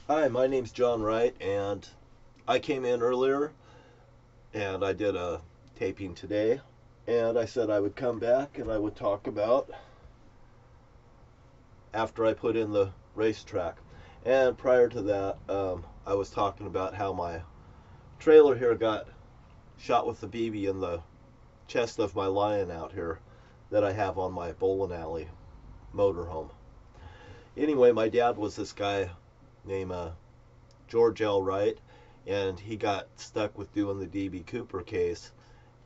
Hi, my name's John Wright, and I came in earlier and I did a taping today. And I said I would come back and I would talk about after I put in the racetrack. And prior to that, I was talking about how my trailer here got shot with the BB in the chest of my Lion out here that I have on my bowling alley motorhome. Anyway, my dad was this guy named George L. Wright, and he got stuck with doing the D.B. Cooper case,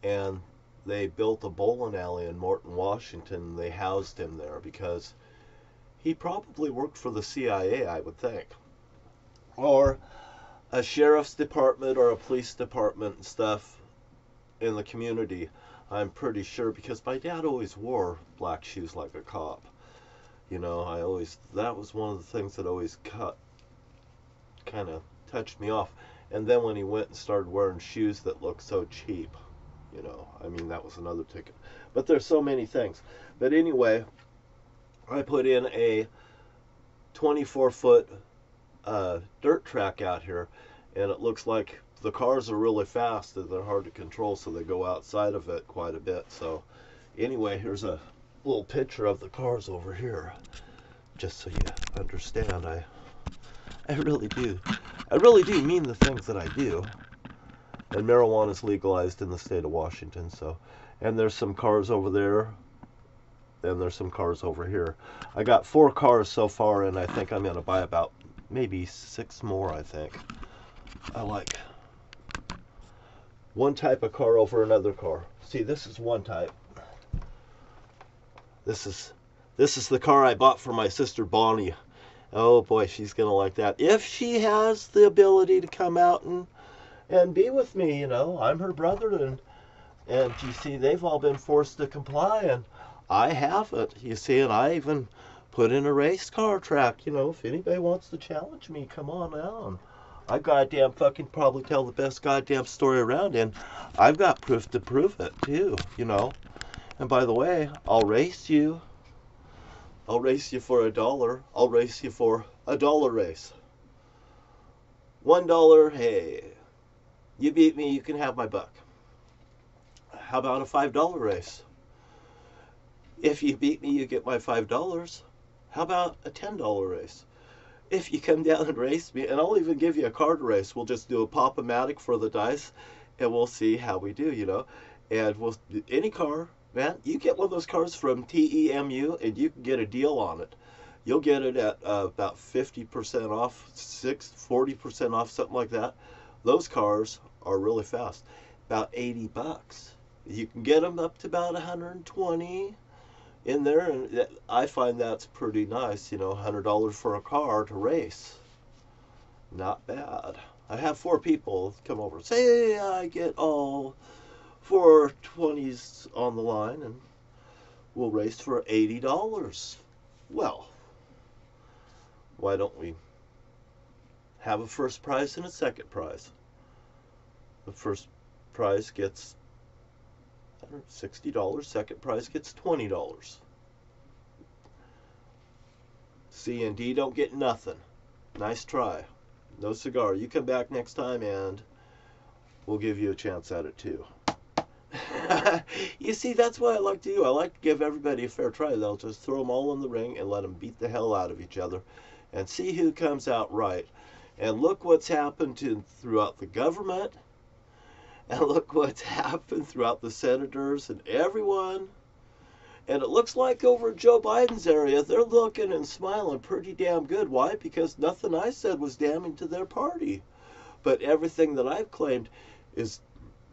and they built a bowling alley in Morton, Washington. They housed him there because he probably worked for the CIA, I would think, or a sheriff's department or a police department and stuff in the community. I'm pretty sure because my dad always wore black shoes like a cop. That was one of the things that always kind of touched me off. And then when he went and started wearing shoes that looked so cheap, that was another ticket. But there's so many things. But anyway, I put in a 24-foot dirt track out here, and it looks like the cars are really fast and they're hard to control, so they go outside of it quite a bit. So anyway, here's a little picture of the cars over here, just so you understand. I really do. I really do mean the things that I do. And marijuana is legalized in the state of Washington, so. And there's some cars over there, and there's some cars over here. I got 4 cars so far, and I think I'm going to buy about maybe 6 more, I think. I like one type of car over another car. See, this is one type. This is the car I bought for my sister Bonnie. Oh boy, she's gonna like that. If she has the ability to come out and be with me, I'm her brother, and you see, they've all been forced to comply, and I haven't. You see, and I even put in a race car track. If anybody wants to challenge me, come on down. I goddamn fucking probably tell the best goddamn story around, and I've got proof to prove it too. And by the way, I'll race you. I'll race you for $1. I'll race you for $1 race. $1, hey. You beat me, you can have my buck. How about a $5 race? If you beat me, you get my $5. How about a $10 race? If you come down and race me, and I'll even give you a card race. We'll just do a pop-o-matic for the dice, and we'll see how we do. And we'll any car, man, you get one of those cars from TEMU, and you can get a deal on it. You'll get it at about 50% off, 40% off, something like that. Those cars are really fast, about $80. You can get them up to about 120 in there, and I find that's pretty nice. $100 for a car to race, not bad. I have 4 people come over and say, hey, I get all 4 20s on the line, and we'll race for $80. Well, why don't we have a first prize and a second prize? The first prize gets $60. Second prize gets $20. C and D don't get nothing. Nice try. No cigar. You come back next time and we'll give you a chance at it too. You see, that's what I like to do. I like to give everybody a fair try. They'll just throw them all in the ring and let them beat the hell out of each other and see who comes out right. And look what's happened throughout the government. And look what's happened throughout the senators and everyone. And it looks like over Joe Biden's area, they're looking and smiling pretty damn good. Why? Because nothing I said was damning to their party. But everything that I've claimed is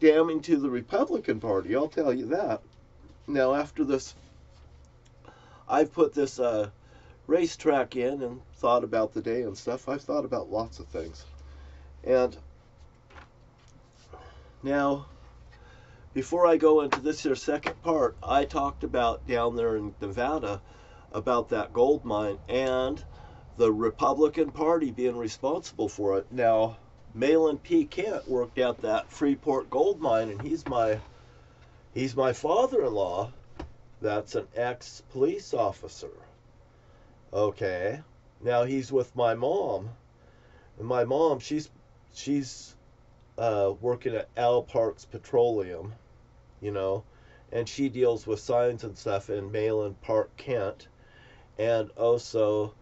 damning to the Republican Party, I'll tell you that. Now, after this, I've put this racetrack in and thought about the day and stuff. I've thought about lots of things. And now, before I go into this here second part, I talked about down there in Nevada about that gold mine and the Republican Party being responsible for it. Now, Malin P. Kent worked at that Freeport gold mine, and he's my father-in-law. That's an ex-police officer. Okay. Now he's with my mom, And my mom, she's working at Al Parks Petroleum, you know, and she deals with signs and stuff in Mayland Park, Kent, and also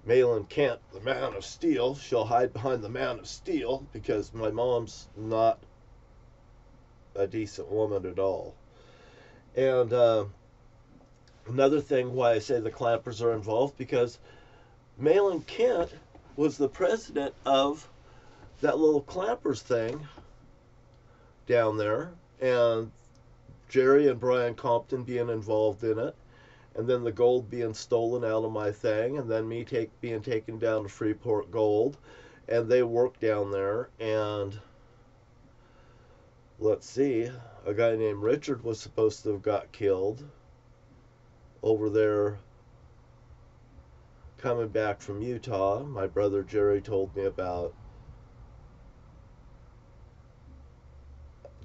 Mayland Kent, the Man of Steel. She'll hide behind the Man of Steel because my mom's not a decent woman at all. And another thing why I say the clampers are involved, because Mayland Kent was the president of that little clampers thing down there, and Jerry and Brian Compton being involved in it, and then the gold being stolen out of my thing, and then me being taken down to Freeport Gold, and they worked down there. And let's see, a guy named Richard was supposed to have got killed over there coming back from Utah. My brother Jerry told me about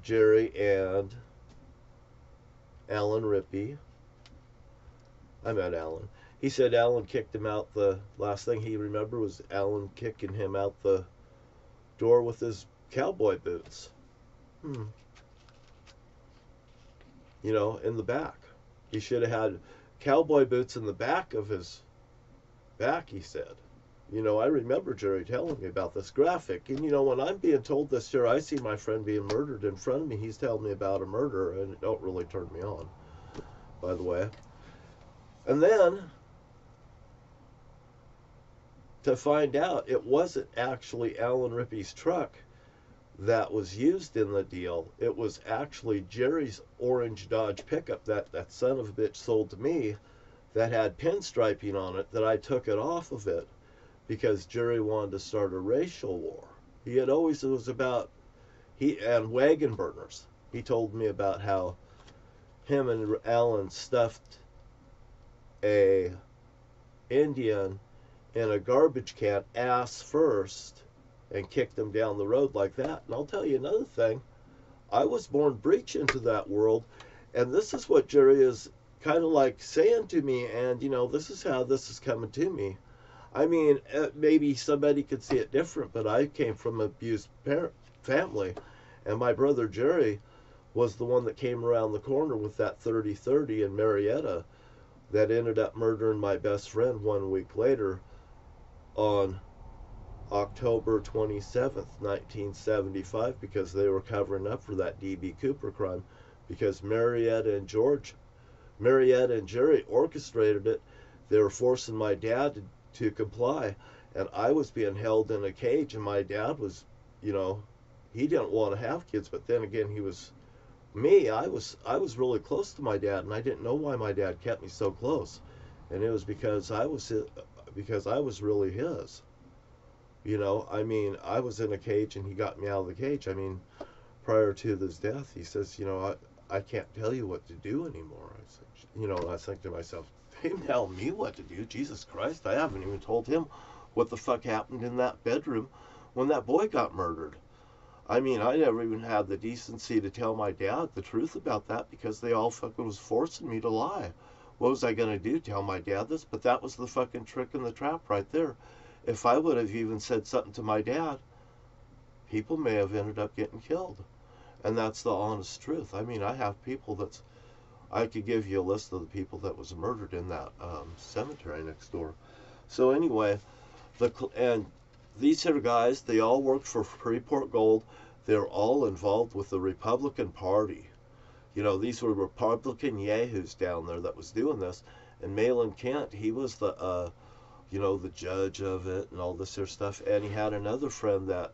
Jerry and Alan Rippey. I met Alan. He said Alan kicked him out. The last thing he remembered was Alan kicking him out the door with his cowboy boots. You know, in the back. He should have had cowboy boots in the back of his back, he said. You know, I remember Jerry telling me about this graphic. And, you know, when I'm being told this here, I see my friend being murdered in front of me. He's telling me about a murder, and it don't really turn me on, by the way. And then, to find out, it wasn't actually Alan Rippey's truck that was used in the deal. It was actually Jerry's orange Dodge pickup that son of a bitch sold to me, that had pinstriping on it, that I took it off of it because Jerry wanted to start a racial war. He had always, it was about, and wagon burners. He told me about how him and Alan stuffed a Indian in a garbage can ass first and kicked them down the road like that. And I'll tell you another thing, I was born breach into that world, and this is what Jerry is kind of like saying to me, and you know, this is how this is coming to me. I mean, maybe somebody could see it different, but I came from an abused family, and my brother Jerry was the one that came around the corner with that 30-30 in Marietta that ended up murdering my best friend 1 week later on October 27th, 1975, because they were covering up for that D.B. Cooper crime, because Marietta and Jerry orchestrated it. They were forcing my dad to comply, and I was being held in a cage, and my dad was, you know, he didn't want to have kids, but then again, he was me. I was really close to my dad, and I didn't know why my dad kept me so close, and it was because I was really his. You know, I mean, I was in a cage, and he got me out of the cage. I mean, prior to his death, he says, you know, I can't tell you what to do anymore. I said, you know, and I think to myself, they tell me what to do. Jesus Christ, I haven't even told him what the fuck happened in that bedroom when that boy got murdered. I mean, I never even had the decency to tell my dad the truth about that because they all fucking was forcing me to lie. What was I going to do? Tell my dad this? But that was the fucking trick in the trap right there. If I would have even said something to my dad, people may have ended up getting killed. And that's the honest truth. I mean, I have people I could give you a list of the people that was murdered in that cemetery next door. So anyway, and these here guys, they all worked for Freeport Gold. They're all involved with the Republican Party. You know, these were Republican yahoos down there that was doing this. And Mayland Kent, he was the, you know, the judge of it and all this here stuff. And he had another friend that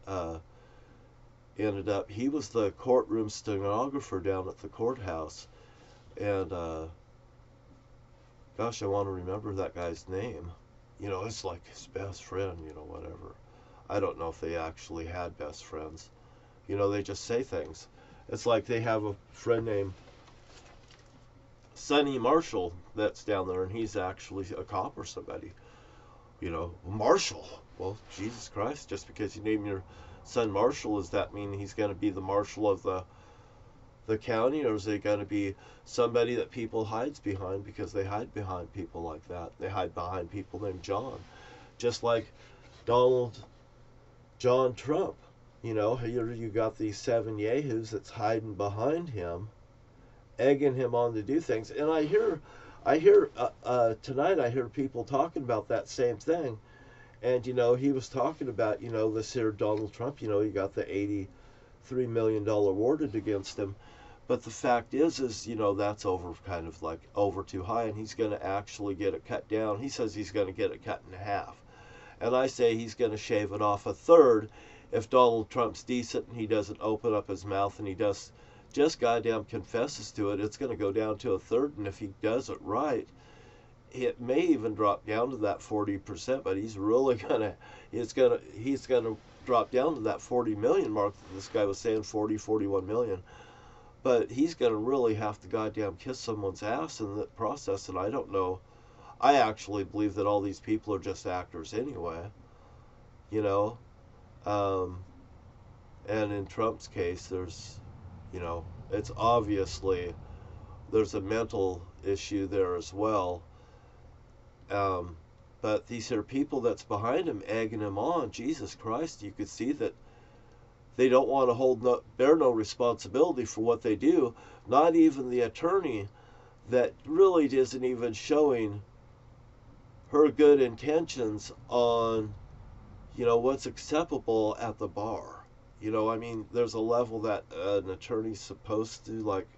ended up, he was the courtroom stenographer down at the courthouse. And, gosh, I want to remember that guy's name. You know, it's like his best friend, you know, whatever. I don't know if they actually had best friends. You know, they just say things. It's like they have a friend named Sonny Marshall that's down there, and he's actually a cop or somebody. You know, Marshall. Well, Jesus Christ, just because you name your son Marshall, does that mean he's going to be the marshal of the county, or is it going to be somebody that people hides behind, because they hide behind people like that? They hide behind people named John. Just like Donald John Trump. You know, here you got these 7 yahoos that's hiding behind him, egging him on to do things. And I hear tonight I hear people talking about that same thing. And you know, he was talking about, you know, this here Donald Trump. You know, he got the $83 million awarded against him. But the fact is, you know, that's over, kind of like over too high, and he's going to actually get it cut down. He says he's going to get it cut in half. And I say he's going to shave it off a third if Donald Trump's decent and he doesn't open up his mouth and he just goddamn confesses to it. It's going to go down to a third, and if he does it right, it may even drop down to that 40%, but he's really he's gonna drop down to that 40 million mark that this guy was saying, 41 million. But he's gonna really have to goddamn kiss someone's ass in the process, and I don't know. I actually believe that all these people are just actors anyway, you know. And in Trump's case, there's, you know, it's obviously there's a mental issue there as well. But these are people that's behind him, egging him on. Jesus Christ, you could see that they don't want to bear no responsibility for what they do. Not even the attorney that really isn't even showing her good intentions on, you know, what's acceptable at the bar. You know, I mean, there's a level that an attorney's supposed to, like,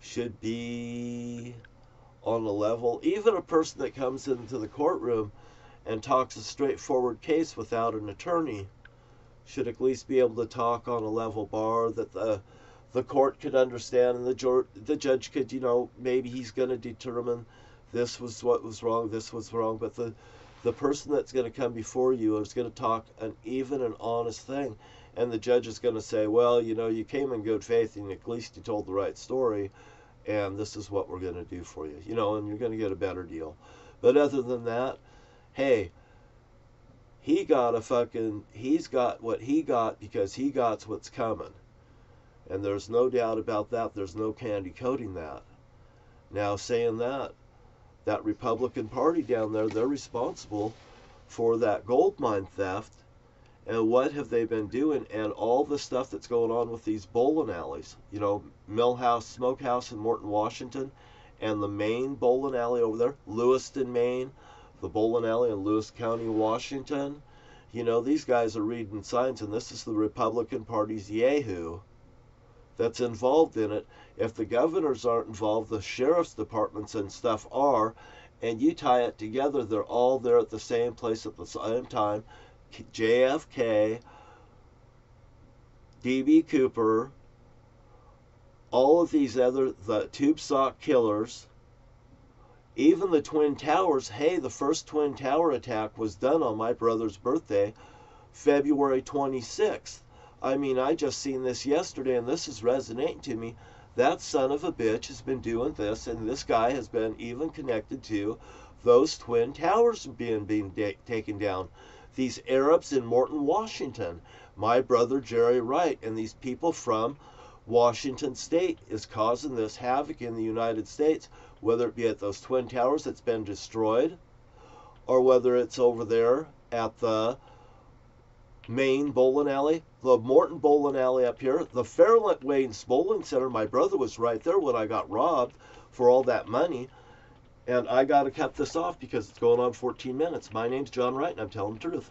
should be on a level. Even a person that comes into the courtroom and talks a straightforward case without an attorney should at least be able to talk on a level bar that the court could understand, and the judge could, you know, maybe he's going to determine this was what was wrong, this was wrong, but the person that's going to come before you is going to talk an even and honest thing, and the judge is going to say, well, you know, you came in good faith and at least you told the right story, and this is what we're going to do for you, you know, and you're going to get a better deal. But other than that, hey, he's got what he got because he got what's coming. And there's no doubt about that. There's no candy coating that. Now, saying that Republican Party down there, they're responsible for that gold mine theft. And what have they been doing? And all the stuff that's going on with these bowling alleys. You know, Millhouse Smokehouse in Morton, Washington, and the main bowling alley over there, Lewiston, Maine, the bowling alley in Lewis County, Washington. You know, these guys are reading signs, and this is the Republican Party's yahoo that's involved in it. If the governors aren't involved, the sheriff's departments and stuff are, and you tie it together, they're all there at the same place at the same time. JFK, D.B. Cooper, all of these the tube sock killers, even the Twin Towers. Hey, the first Twin Tower attack was done on my brother's birthday, February 26th. I mean, I just seen this yesterday, and this is resonating to me. That son of a bitch has been doing this, and this guy has been even connected to those Twin Towers being taken down. These Arabs in Morton, Washington, my brother Jerry Wright, and these people from Washington State is causing this havoc in the United States, whether it be at those Twin Towers that's been destroyed, or whether it's over there at the main bowling alley, the Morton bowling alley up here, the Fairland Wayne's Bowling Center. My brother was right there when I got robbed for all that money. And I got to cut this off because it's going on 14 minutes. My name's John Wright, and I'm telling the truth.